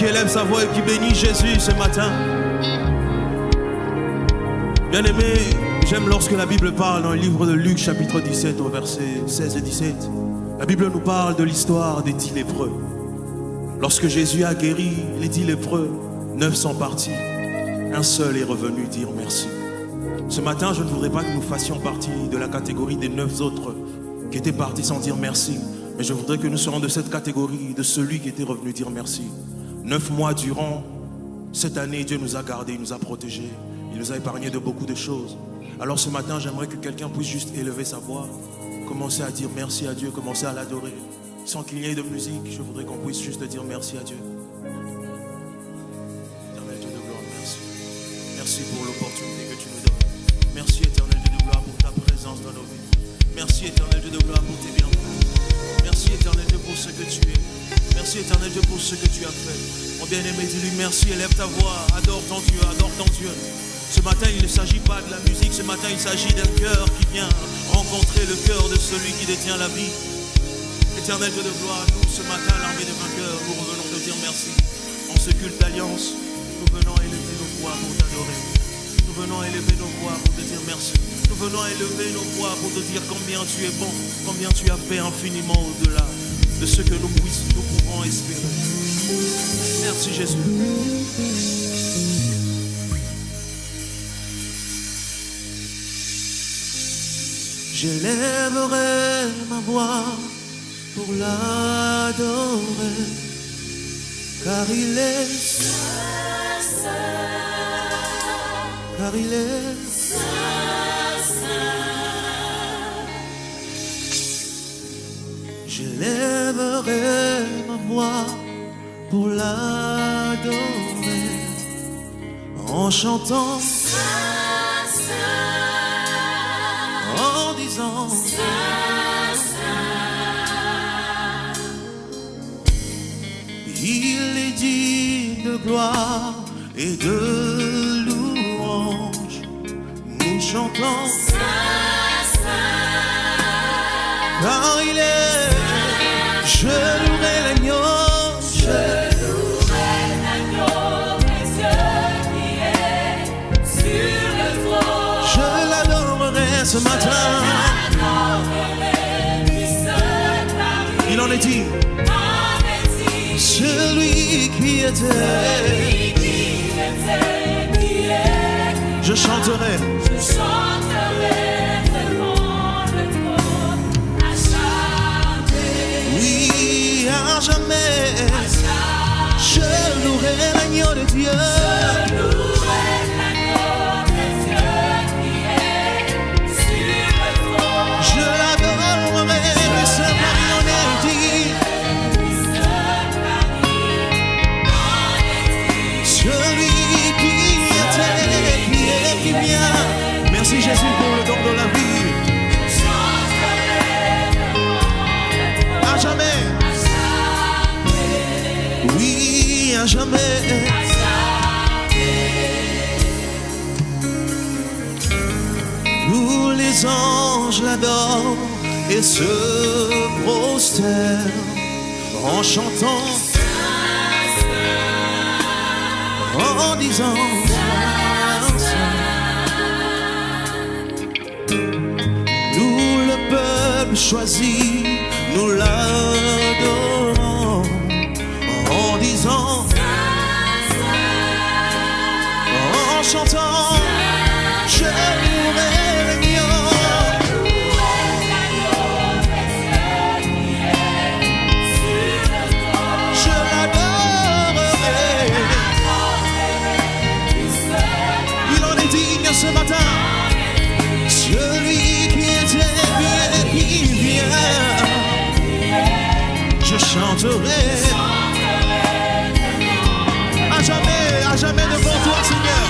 Qui élève sa voix et qui bénit Jésus ce matin. Bien-aimé, j'aime lorsque la Bible parle dans le livre de Luc chapitre 17 au verset 16 et 17. La Bible nous parle de l'histoire des 10 lépreux. Lorsque Jésus a guéri les 10 lépreux, 9 sont partis. Un seul est revenu dire merci. Ce matin, je ne voudrais pas que nous fassions partie de la catégorie des 9 autres qui étaient partis sans dire merci. Mais je voudrais que nous soyons de cette catégorie, de celui qui était revenu dire merci. 9 mois durant cette année, Dieu nous a gardés, il nous a protégés, il nous a épargnés de beaucoup de choses. Alors ce matin, j'aimerais que quelqu'un puisse juste élever sa voix, commencer à dire merci à Dieu, commencer à l'adorer. Sans qu'il y ait de musique, je voudrais qu'on puisse juste dire merci à Dieu. Éternel Dieu de gloire, merci. Merci pour l'opportunité que tu nous donnes. Merci éternel Dieu de gloire pour ta présence dans nos vies. Merci éternel Dieu de gloire pour tes bienfaits. Merci éternel Dieu pour ce que tu es. Merci éternel Dieu pour ce que tu as fait. Mon bien-aimé, dis-lui merci, élève ta voix, adore ton Dieu, adore ton Dieu. Ce matin, il ne s'agit pas de la musique, ce matin, il s'agit d'un cœur qui vient rencontrer le cœur de celui qui détient la vie. Éternel Dieu de gloire, nous, ce matin, l'armée des vainqueurs, nous revenons te dire merci. En ce culte d'alliance, nous venons élever nos voix pour t'adorer. Nous venons élever nos voix pour te dire merci. Nous venons élever nos voix pour te dire combien tu es bon, combien tu as fait infiniment au-delà de ce que nous pouvons espérer. Merci Jésus. J'élèverai ma voix pour l'adorer, car il est saint, car il est saint. J'élèverai ma voix pour l'adorer, en chantant, en disant, il est digne de gloire et de louange. Nous chantons, car il est, je louerai l'agneau, je louerai l'agneau précieux qui est sur le trône. Je l'adorerai ce matin. Il en est dit, celui qui était, qui est, je chanterai devant le trône à jamais. Oui, à jamais. Je louerai l'agneau de Dieu. Je louerai l'agneau de Dieu qui est sur le trône. Je l'adorerai, mais ce Paris en est dit. Celui qui était, qui est, qui vient. Merci Jésus pour le don de la vie. À jamais. Oui, à jamais. Tous les anges l'adorent et se prosternent en chantant, en disant, nous le peuple choisi, nous l'adorons, en disant, en chantant, je louerai l'agneau. Ce matin, celui qui était bien, qui vient, je chanterai à jamais devant toi, Seigneur.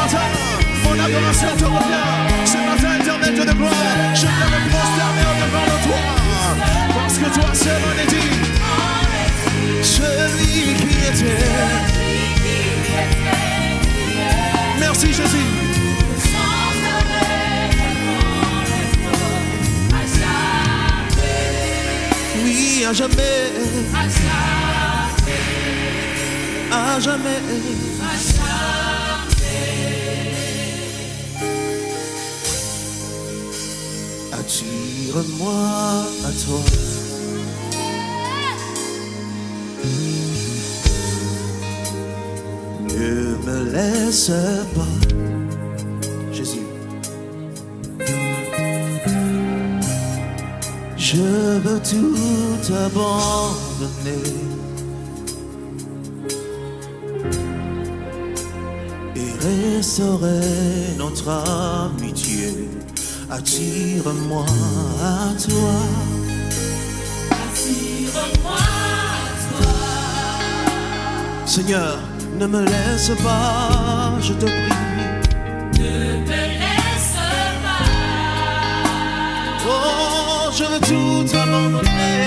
matin, mon adoration te revient. Ce matin, éternel Dieu de gloire, je viens me prosterner devant de toi. Parce que toi seul en est digne. Celui qui était. Merci Jésus. Oui, à jamais. À jamais. Attire-moi à toi. Ne me laisse pas, Jésus. Je veux tout abandonner et restaurer notre amitié. Attire-moi à toi. Attire-moi à toi. Seigneur, ne me laisse pas, je te prie. Ne me laisse pas. Oh, je veux tout abandonner.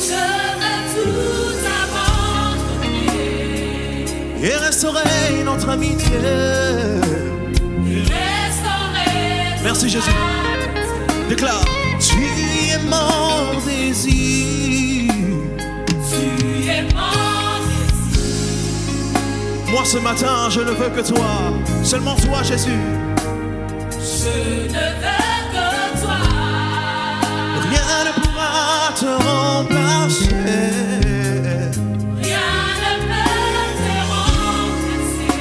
Je veux tout abandonner. Et restaurer notre amitié. Merci Jésus. Déclare. Tu es mon désir. Tu es mon désir. Moi ce matin, je ne veux que toi. Seulement toi, Jésus. Je ne veux que toi. Rien ne pourra te remplacer. Rien ne peut te remplacer.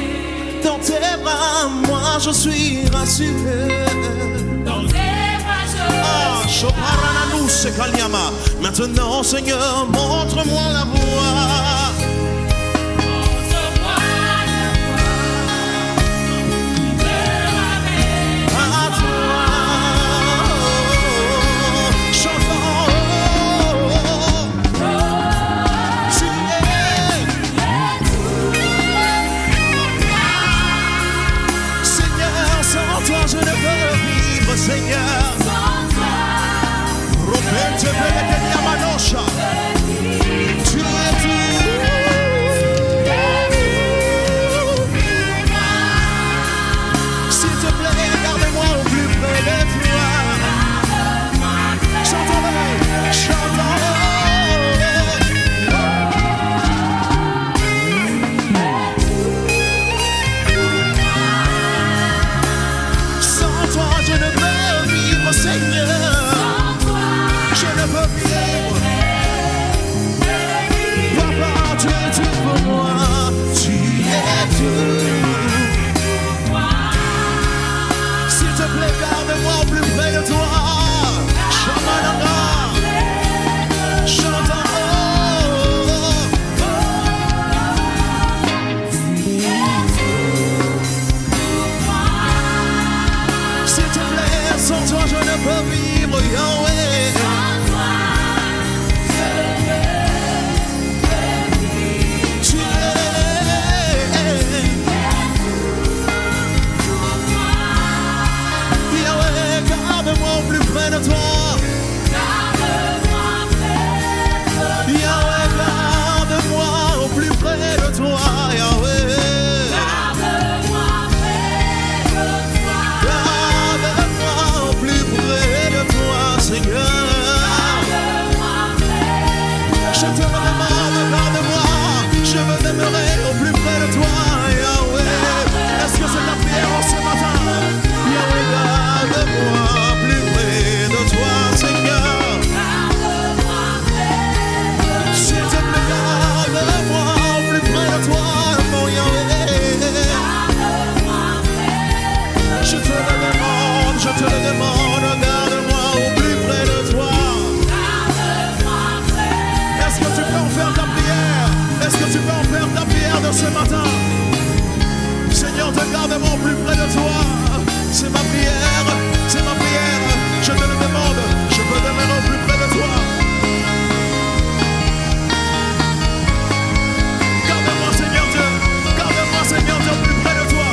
Dans tes bras, moi je suis rassuré. Dans tes bras, je suis Maintenant, Seigneur, montre-moi la voie. Montre-moi la voie qui me ramène À toi. Chantons. Tu es tout pour moi. Seigneur, sans toi je ne peux vivre, Seigneur. Sans toi, Tu es s'il te plaît, garde-moi au plus près de toi. Chantons-le, chantons-le. Sans toi, je ne peux vivre, Seigneur. Je ne peux vivre. Papa, tu es tout pour moi. Tu es tout. S'il te plaît, garde-moi au plus près de toi. Shamananga. Chantons. S'il te plaît, sans toi je ne peux vivre, Yahweh. Tu es. Yahweh, garde-moi au plus près de toi. Yahweh, garde-moi au plus près de toi, Yahweh. Garde-moi au plus près de toi, Seigneur. Je te demande, garde-moi. Je veux demeurer au plus près de toi, Yahweh. Est-ce que c'est ta prière en ce matin? Yahweh, garde-moi plus près de toi, Seigneur. S'il te plaît, garde-moi au plus près de toi, mon Yahweh. Je te le demande, garde-moi au plus près de toi. Est-ce que tu peux en faire ta prière? Est-ce que tu peux en faire ta prière de ce matin? Seigneur, te garde-moi au plus près de toi. C'est ma prière, c'est ma prière. Je te le demande, je veux demeurer au plus près de toi. Garde-moi, Seigneur Dieu, au plus près de toi.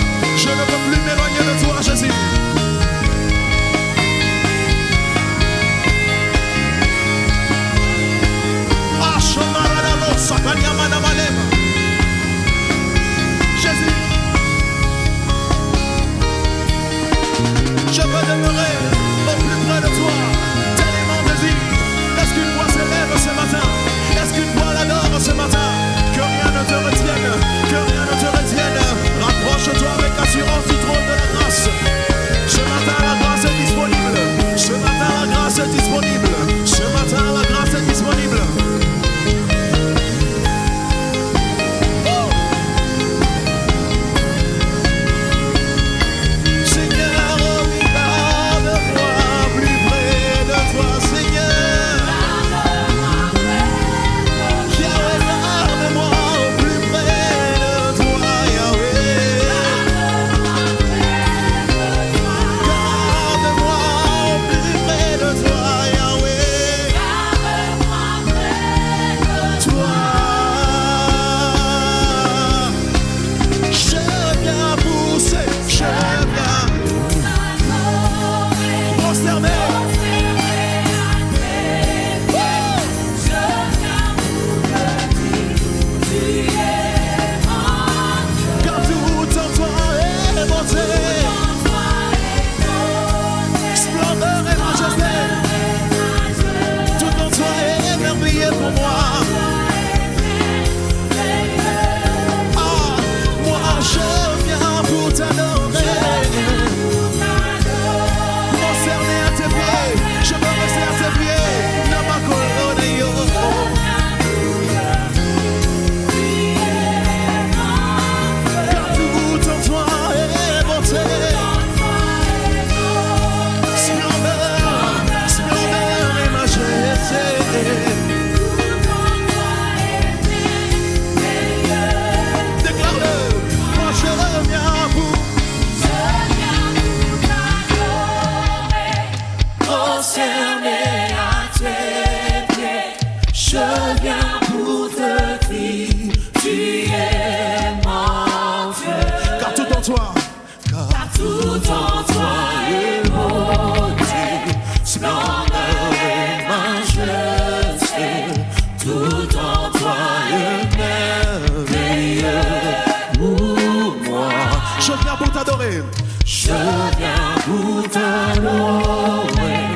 t'adorer,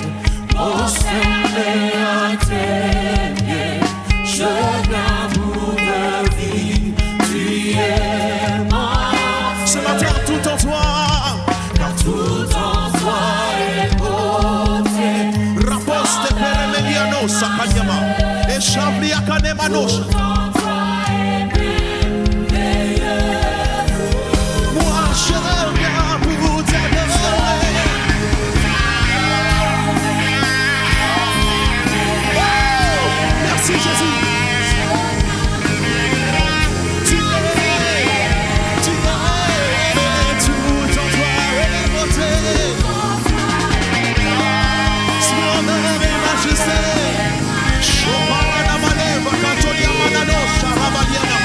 prosterner à tes pieds. Je viens pour ta vie, tu es mort. Ce matin, tout en toi, car tout en toi est beauté. Raposte peremediano sakanyama, et chabli akanemanosh. Moi, je viens pour t'adorer. Merci Jésus. Tu es tout en toi est beauté. Splendeur et majesté. Chopara maneva cantolia manano charabaliana.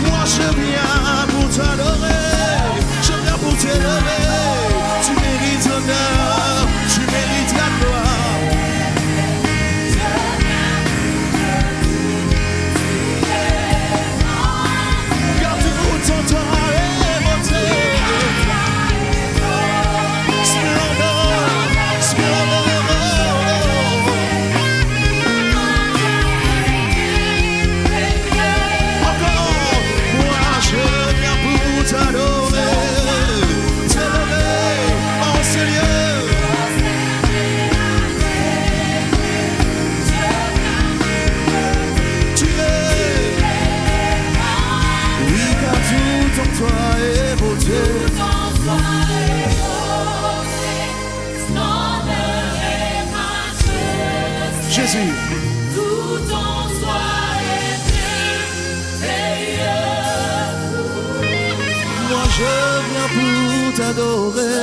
Moi je viens pour t'adorer. Je viens pour t'élever. Tu mérites l'honneur. Tu mérites la gloire. Jésus. Tout en soi est merveilleux. Moi je viens pour t'adorer.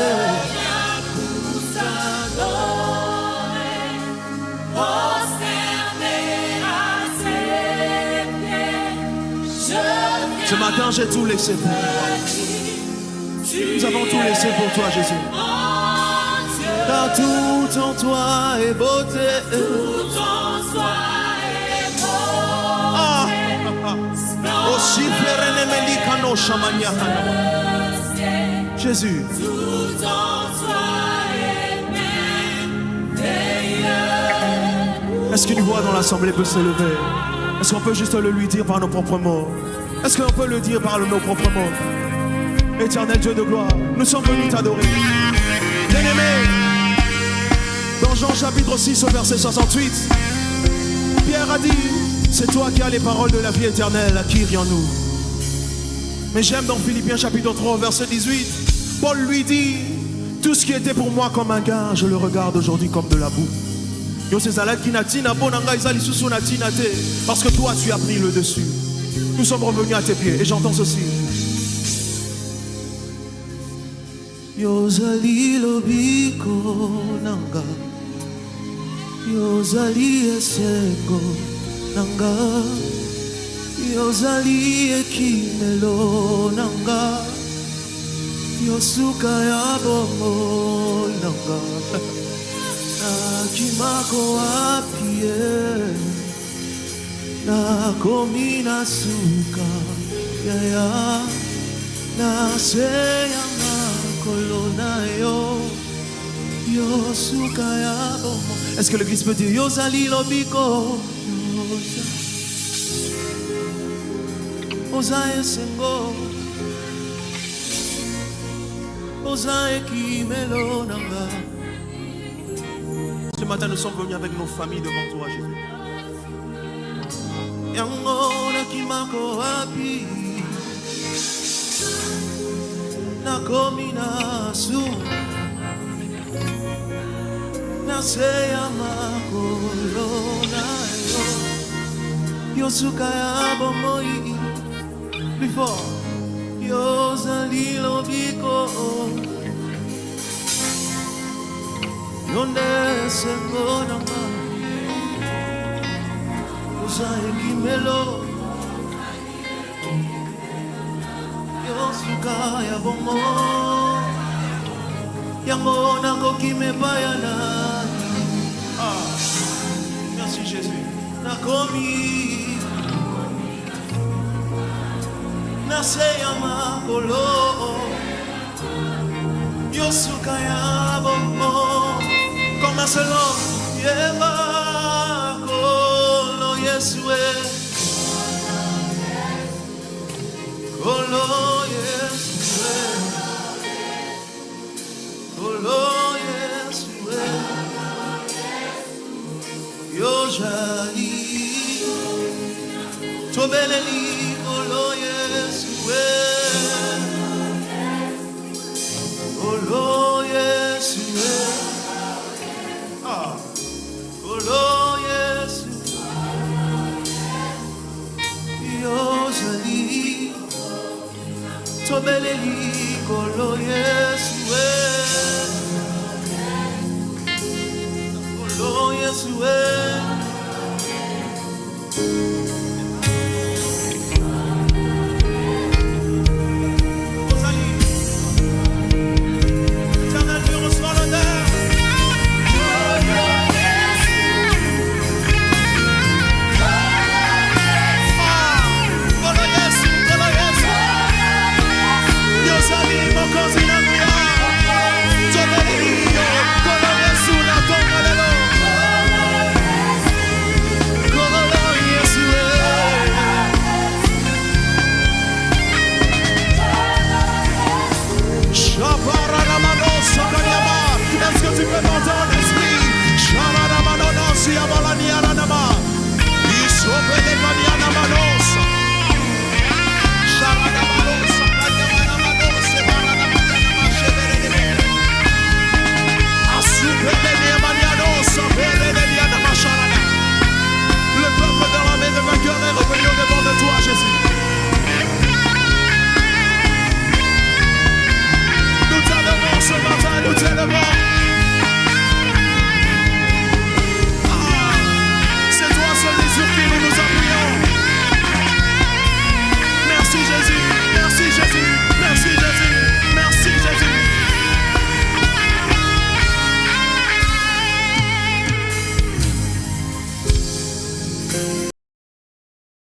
Ce matin, j'ai tout laissé pour toi. Nous avons tout laissé pour toi, Jésus. Car tout en toi est beauté. Tout en soi est beauté. Jésus. Tout en soi est merveilleux. Est-ce qu'une voix dans l'assemblée peut se lever? Est-ce qu'on peut juste le lui dire par nos propres mots? Est-ce qu'on peut le dire par nos propres mots? Éternel Dieu de gloire, nous sommes venus t'adorer. Bien-aimé, dans Jean chapitre 6 au verset 68, Pierre a dit, c'est toi qui as les paroles de la vie éternelle, à qui irions-nous? Mais j'aime dans Philippiens chapitre 3 au verset 18, Paul lui dit, tout ce qui était pour moi comme un gain, je le regarde aujourd'hui comme de la boue. Parce que toi tu as pris le dessus. Nous sommes revenus à tes pieds et j'entends ceci. Yozali lobiko nanga, Yozali eseko nanga, Yozali ekimelo nanga, Yosuka ya bomo nanga. Nakimako apie, nakomina suka yaya, naseya makolona yo, yosuka ya bomo. Est-ce que l'église peut dire Yozali lobiko, Ozae sengo, Ozae kimelo nanga. Ce matin, nous sommes venus avec nos familles devant toi, Jésus. Yangona kimako api, nakomina su, naseya makolona yo, yosuka ya bomoi, before yozali lobiko. Yonde sengo nanga, Ozae kimelo, yosuka ya bomo, yango nako kimebayana. Merci Jésus. Nakomi, naseya makolo, sukaya bomo koma selo yeba kolo Yesue kolo Yesue kolo Yesue yojali tobeleli kolo Yesue kolo Yesue kolo Yesue yojali tobeleli kolo Yesue kolo Yesue